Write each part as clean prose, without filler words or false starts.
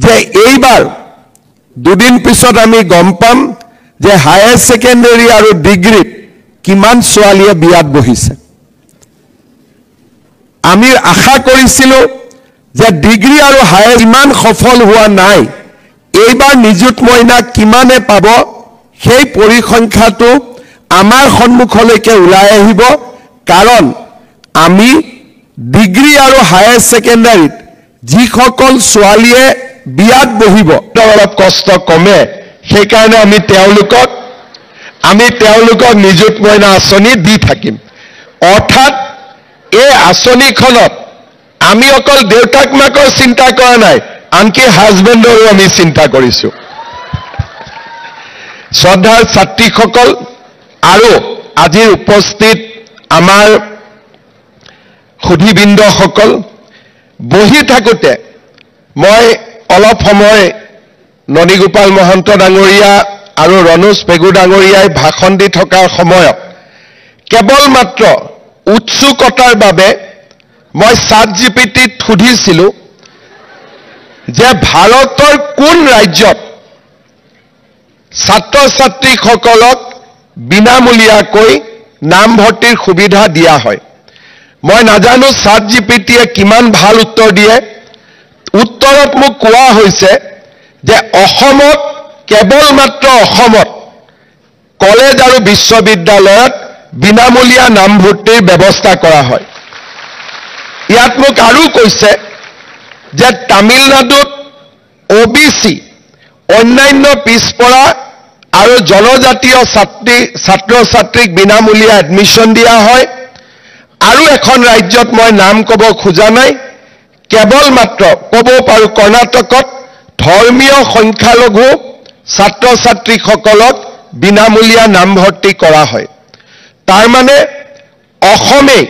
যে এইবাৰ দুদিন পিছত আমি গম পাম যে হায়াৰ সেকেন্ডাৰী আৰু ডিগ্ৰীত কিমান ছোৱালীয়ে বিয়াত বহিছে আমি আশা কৰিছিলো যে ডিগ্ৰী আৰু হায়াৰ ইমান সফল হোৱা নাই এইবাৰ নিযুত মইনা কিমানে পাব সেই পৰিসংখ্যাটো আমাৰ সন্মুখলৈকে ওলাই আহিব কাৰণ আমি ডিগ্ৰী আৰু হায়াৰ সেকেন্ডাৰীত যিসকল ছোৱালীয়ে বিয়াত বহিব অলপ কষ্ট কমে সেই কাৰণে আমি তেওঁলোকক নিযুত মইনা আঁচনি দি থাকিম অৰ্থাৎ এই আঁচনিখনত আমি অকল দেউতাক মাকৰ চিন্তা কৰা নাই আনকি হাজবেণ্ডৰো আমি চিন্তা কৰিছো শ্ৰদ্ধাৰ ছাত্ৰীসকল আৰু আজিৰ উপস্থিত আমাৰ সুধীবৃন্দসকল বহি থাকোঁতে মই অলপ সময় ননীগোপাল মহন্ত ডাঙৰীয়া আৰু ৰণোজ পেগু ডাঙৰীয়াই ভাষণ দি থকাৰ সময়ত কেৱল মাত্ৰ উৎসুকতাৰ বাবে মই ChatGPTত সুধিছিলোঁ যে ভাৰতৰ কোন ৰাজ্যত ছাত্ৰ ছাত্ৰীসকলক বিনামূলীয়াকৈ নামভৰ্তিৰ সুবিধা দিয়া হয় মই নাজানো ChatGPTয়ে কিমান ভাল উত্তৰ দিয়ে উত্তৰত মোক কোৱা হৈছে যে অসমত কেৱল মাত্ৰ অসমত কলেজ আৰু বিশ্ববিদ্যালয়ত বিনামূলীয়া নামভৰ্তিৰ ব্যৱস্থা কৰা হয় ইয়াত মোক আৰু কৈছে যে তামিলনাডুত OBC অন্যান্য পিছপৰা আৰু জনজাতীয় ছাত্ৰ ছাত্ৰীক বিনামূলীয়া এডমিশন দিয়া হয় আৰু এখন ৰাজ্যত মই নাম ক'ব খোজা নাই কেৱল মাত্ৰ ক'ব পাৰো কৰ্ণাটকত ধৰ্মীয় সংখ্যালঘু ছাত্ৰ ছাত্ৰীসকলক বিনামূলীয়া নামভৰ্তি কৰা হয় তাৰ মানে অসমে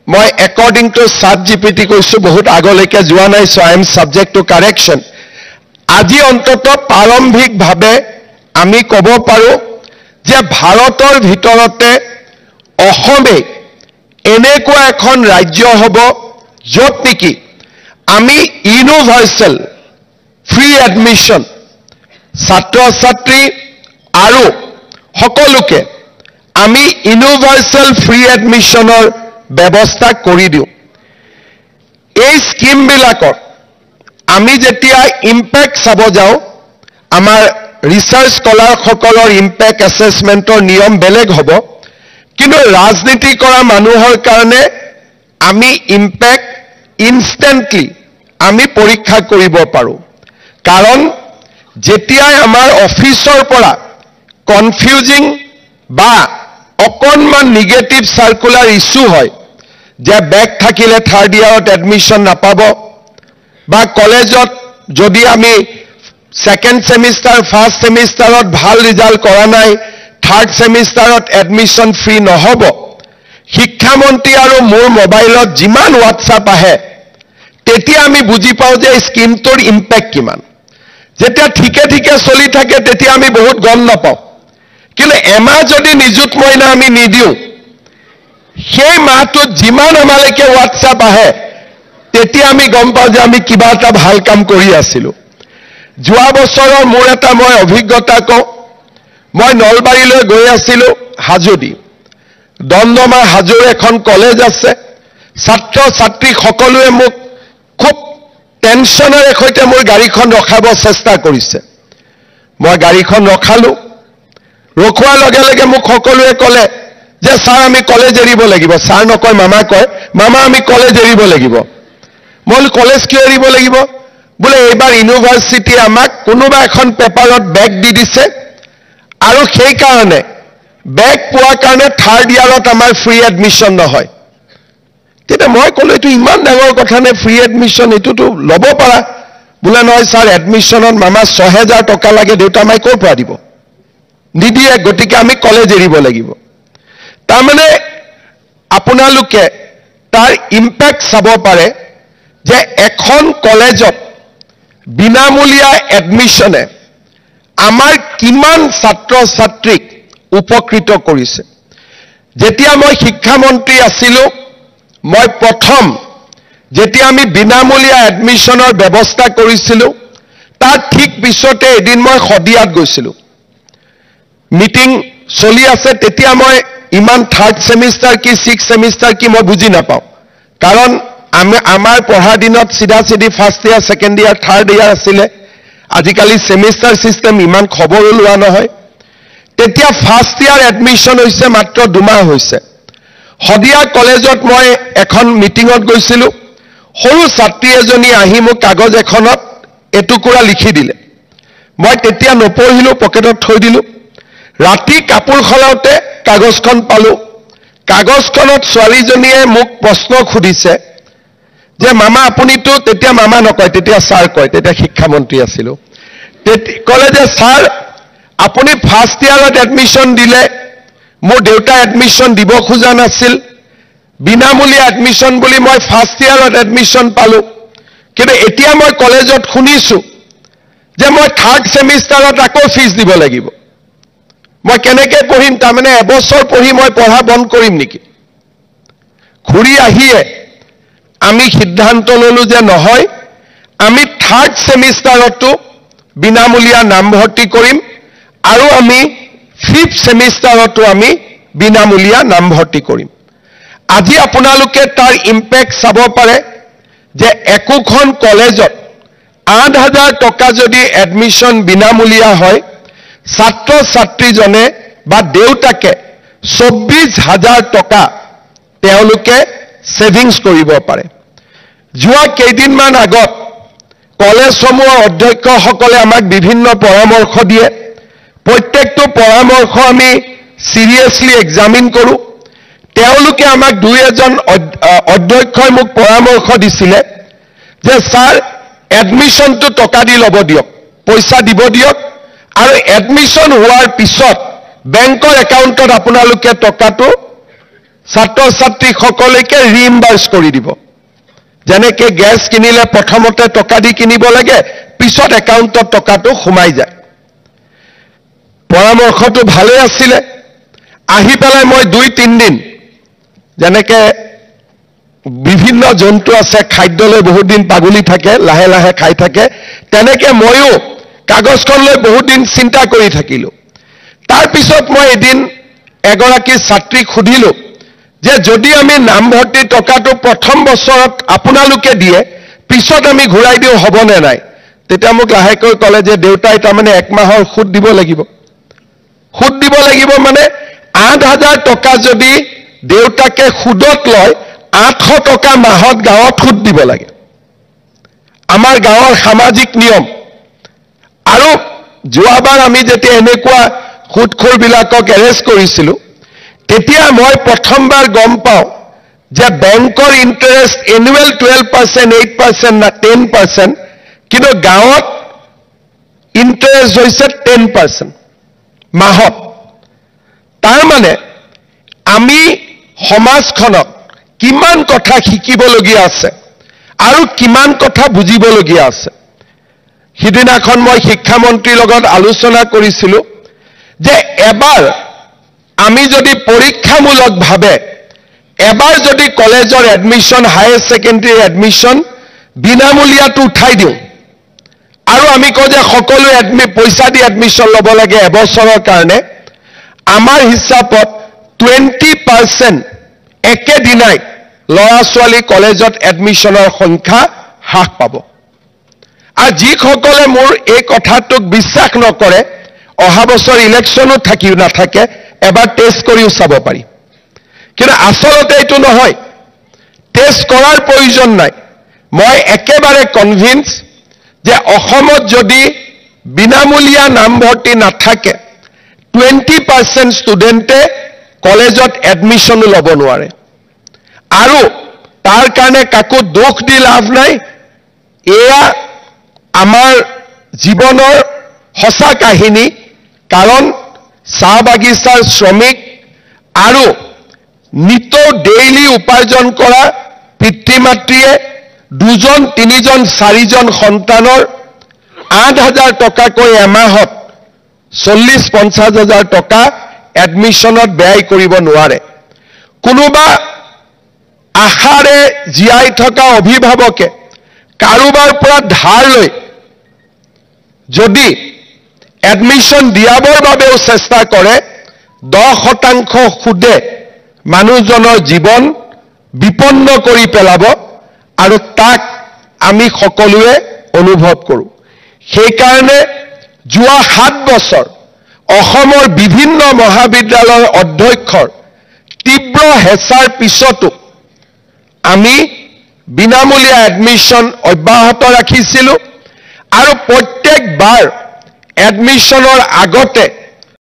মই according to ChatGPT কৈছো বহুত আগলৈকে যোৱা নাই so I am subject to correction আজি অন্তত প্ৰাৰম্ভিকভাৱে আমি ক'ব পাৰো যে ভাৰতৰ ভিতৰতে অসমে এনেকুৱা এখন ৰাজ্য হ'ব য'ত নেকি আমি ইউনিভাৰ্সেল ফ্ৰী এডমিশন ছাত্ৰ ছাত্ৰী আৰু সকলোকে আমি ইউনিভাৰ্সেল ফ্ৰী এডমিশনৰ ব্যৱস্থা কৰি দিও এই স্কিম বিলাকৰ আমি যেতিয়া ইম্প্যাক্ট চাব যাও আমাৰ ৰিসাৰ্চ স্কলাৰ সকলৰ ইম্প্যাক্ট অ্যাসেসমেন্টৰ নিয়ম বেলেগ হ'ব কিন্তু ৰাজনীতি কৰা মানুহৰ কাৰণে আমি ইম্প্যাক্ট ইনস্ট্যান্টলি আমি পৰীক্ষা কৰিব পাৰো কাৰণ যেতিয়াই আমাৰ অফিচৰ পৰা কনফিউজিং বা অকনমান নেগেটিভ সার্কুলার ইস্যু হয় যে ব্যাক থাকিলে থার্ড ইয়ারত এডমিশন নাপাব বা কলেজত যদি আমি সেকেন্ড সেমিস্টার ফার্স্ট সেমিস্টারত ভাল রিজাল্ট কৰা নাই থাৰ্ড সেমিস্টাৰত এডমিশন ফ্ৰি নহব শিক্ষামন্ত্ৰী আৰু মোৰ মোবাইলত যিমান হোৱাটছআপ আহে তেতিয়া আমি বুজি পাও যে স্কিমটোৰ ইম্প্যাক্ট কিমান যেতিয়া ঠিকে ঠিকে চলি থাকে তেতিয়া আমি বহুত গম নাপাও কিন্তু এমাহ যদি নিযুত মইনা আমি নিদিও সেই মাহটোত যিমান আমালৈকে হোৱাটছআপ আহে তেতিয়া আমি গম পাও যে আমি কিবা এটা ভাল কাম কৰি আছিলো যোৱা বছৰৰ মোৰ এটা মই অভিজ্ঞতা কওঁ মই নলবাৰীলৈ গৈ আছিলো হাজোদি দমদমা হাজোৰ এখন কলেজ আছে ছাত্ৰ ছাত্ৰী সকলোৱে মোক খুব টেনচনেৰে সৈতে মোৰ গাড়ীখন ৰখাব চেষ্টা কৰিছে মই গাড়ীখন ৰখালো ৰখোৱাৰ লগে লগে মোক সকলোৱে ক'লে যে স্যাৰ আমি কলেজ এৰিব লাগিব স্যাৰ নকয় মামা কয় মামা আমি কলেজ এৰিব লাগিব মই কলেজ কিয় এৰিব লাগিব বোলে এইবাৰ ইউনিভাৰ্সিটি আমাক কোনোবা এখন পেপাৰত বেক দি দিছে আৰু সেই কাৰণে বেক পোৱাৰ কাৰণে থাৰ্ড ইয়াৰত আমাৰ ফ্ৰী এডমিশন নহয় তেতিয়া মই ক'লো এইটো ইমান ডাঙৰ কথা নে ফ্ৰী এডমিশন এটোটো ল'ব পাৰা বোলে নহয় স্যাৰ এডমিশনত মামা 6000 টকা লাগে দেউতা মাই ক'ৰ পৰা দিব নিদিয়ে গতিকে আমি কলেজ এৰিব লাগিব তাৰমানে আপোনালোকে তাৰ ইম্প্যাক্ট চাব পাৰে যে এখন কলেজত বিনামূলীয়া এডমিশনে আমাৰ কিমান ছাত্ৰ ছাত্ৰীক উপকৃত কৰিছে যেতিয়া মই শিক্ষামন্ত্ৰী আছিলো মই প্ৰথম যেতিয়া আমি বিনামূলীয়া এডমিশনৰ ব্যৱস্থা কৰিছিলো ঠিক পিছতে এদিন মই শদিয়াত গৈছিলোঁ মিটিং চলি আছে তেতিয়া মই ইমান থাৰ্ড সেমিষ্টাৰ কি ছিক্স সেমিষ্টাৰ কি মই বুজি নাপাওঁ কাৰণ আমাৰ পঢ়া দিনত সিধা Sidhi first year second year third year আছিলে আজিকালি সেমিষ্টাৰ সিস্টেম ইমান খবৰ লোৱা নহয় তেতিয়া ফাৰ্ষ্ট ইয়াৰ এডমিশন হৈছে মাত্ৰ 2 মাহ হৈছে শদিয়া কলেজত মই এখন মিটিঙত গৈছিলোঁ সৰু ছাত্ৰী এজনী আহি মোক কাগজ এখনত এটুকুৰা লিখি দিলে মই তেতিয়া নপঢ়িলোঁ পকেটত থৈ দিলোঁ ৰাতি কাপোৰ খলাওতে কাগজখন পালোঁ কাগজখনত ছোৱালীজনীয়ে মোক প্ৰশ্ন সুধিছে যে মামা আপুনিতো তেতিয়া মামা নকয় তেতিয়া ছাৰ কয় তেতিয়া শিক্ষামন্ত্ৰী আছিলোঁ ক'লে যে ছাৰ আপুনি ফাৰ্ষ্ট ইয়াৰত এডমিশন দিলে মোৰ দেউতা এডমিশন দিব খোজা নাছিল বিনামূলীয়া এডমিশন বুলি মই ফাৰ্ষ্ট ইয়াৰত এডমিশন পালোঁ কিন্তু এতিয়া মই কলেজত শুনিছোঁ যে মই থাৰ্ড সেমিষ্টাৰত আকৌ ফিজ দিব লাগিব মই কেনেকৈ পঢ়িম তাৰমানে এবছৰ পঢ়ি মই পঢ়া বন্ধ কৰিম নেকি ঘূৰি আহিয়ে আমি সিদ্ধান্ত ললোঁ যে নহয় আমি থাৰ্ড সেমিষ্টাৰতো বিনামূলীয়া নামভৰ্তি কৰিম আৰু আমি ফিফথ সেমিষ্টাৰতো আমি বিনামূলীয়া নামভৰ্তি কৰিম আজি আপোনালোকে তাৰ ইম্পেক্ট চাব পাৰে যে একোখন কলেজত 8,000 টকা যদি এডমিশন বিনামূলীয়া হয় ছাত্ৰ ছাত্ৰীজনে বা দেউতাকে 24,000 টকা তেওঁলোকে সেভিংস কৰিব পাৰে যোৱা কেইদিনমান আগত কলেজসমূহৰ অধ্যক্ষসকলে আমাক বিভিন্ন পৰামৰ্শ দিয়ে প্ৰত্যেকটো পৰামৰ্শ আমি সিৰিয়াসলি এক্সামিন কৰোঁ তেওঁলোকে আমাক দুই এজন অধ্যক্ষই মোক পৰামৰ্শ দিছিলে যে স্যাৰ এডমিশনটো টকা দি ল'ব দিয়ক পইচা দিব দিয়ক আৰু এডমিশন হোৱাৰ পিছত বেংকৰ একাউণ্টত আপোনালোকে টকাটো ছাত্ৰ ছাত্ৰীসকলকে ৰিইম্বাৰ্স কৰি দিব যেনেকৈ গ্যাস কিনিলে প্ৰথমতে টকা দি কিনিব লাগে পিছত একাউণ্টত টকাটো সোমাই যায় পৰামৰ্শটো ভালে আছিলে আহি পেলাই মই 2-3 দিন যেনেকৈ বিভিন্ন জন্তু আছে খাদ্যলৈ বহুত দিন পাগলি থাকে লাহে লাহে খাই থাকে তেনেকৈ ময়ো কাগজখন লৈ বহুত দিন চিন্তা কৰি থাকিলোঁ তাৰ পিছত মই এদিন এগৰাকী ছাত্ৰীক সুধিলোঁ যে যদি আমি নামভৰ্তি টকাটো প্ৰথম বছৰত আপোনালোকে দিয়ে পিছত আমি ঘূৰাই দিও হ'বনে নাই তেতিয়া মোক লাহেকৈ ক'লে যে দেউতাই তাৰমানে 1 মাহৰ সুদ দিব লাগিব মানে 8,000 টকা যদি দেউতাকে সুদত লয় 800 টকা মাহত গাঁৱত সুদ দিব লাগে আমাৰ গাঁৱৰ সামাজিক নিয়ম আৰু যোৱাবাৰ আমি যেতিয়া এনেকুৱা সুদখোৰবিলাকক এৰেষ্ট কৰিছিলোঁ তেতিয়া মই প্ৰথমবাৰ গম পাওঁ যে বেংকৰ ইন্টাৰেষ্ট এনুৱেল 12% 8% না 10% কিন্তু গাঁৱত ইন্টাৰেষ্ট হৈছে 10% মাহত তাৰ মানে আমি সমাজখনত কিমান কথা শিকিবলগীয়া আছে আৰু কিমান কথা বুজিবলগীয়া আছে সিদিনাখন মই শিক্ষামন্ত্ৰীৰ লগত আলোচনা কৰিছিলোঁ যে এবাৰ আমি যদি পৰীক্ষামূলকভাৱে এবাৰ যদি কলেজৰ এডমিশন হায়াৰ সেকেন্ডাৰী এডমিশন বিনামূলীয়াটো উঠাই দিওঁ আৰু আমি কওঁ যে সকলোৱে পইচা দি এডমিশন ল'ব লাগে এবছৰৰ কাৰণে আমাৰ হিচাপত 20% একেদিনাই ল'ৰা ছোৱালী কলেজত এডমিশনৰ সংখ্যা হ্ৰাস পাব আৰু যিসকলে মোৰ এই কথাটোক বিশ্বাস নকৰে অহা বছৰ ইলেকশ্যনো থাকিও নাথাকে এবাৰ টেষ্ট কৰিও চাব পাৰি কিন্তু আচলতে এইটো নহয় টেষ্ট কৰাৰ প্ৰয়োজন নাই মই একেবাৰে কনভিন্স যে অসমত যদি বিনামূলীয়া নামভৰ্তি নাথাকে 20% ষ্টুডেণ্টে কলেজত এডমিশনো ল'ব নোৱাৰে আৰু তাৰ কাৰণে কাকো দোষ দি লাভ নাই এয়া আমাৰ জীৱনৰ সঁচা কাহিনী কাৰণ চাহ বাগিচাৰ শ্ৰমিক আৰু নিতৌ ডেইলি উপাৰ্জন কৰা পিতৃ মাতৃয়ে 2জন 3জন 4জন সন্তানৰ 8,000 টকাকৈ এমাহত 40-50,000 টকা এডমিশনত ব্যয় কৰিব নোৱাৰে কোনোবা আশাৰে জীয়াই থকা অভিভাৱকে কাৰোবাৰ পৰা ধাৰ লৈ যদি এডমিশ্যন দিয়াবৰ বাবেও চেষ্টা কৰে 10% সুদে মানুহজনৰ জীৱন বিপন্ন কৰি পেলাব আৰু তাক আমি সকলোৱে অনুভৱ কৰোঁ সেইকাৰণে যোৱা 7 বছৰ অসমৰ বিভিন্ন মহাবিদ্যালয়ৰ অধ্যক্ষৰ তীব্ৰ হেঁচাৰ পিছতো আমি বিনামূলীয়া এডমিশ্যন অব্যাহত ৰাখিছিলোঁ আৰু প্ৰত্যেকবাৰ এডমিশ্যনৰ আগতে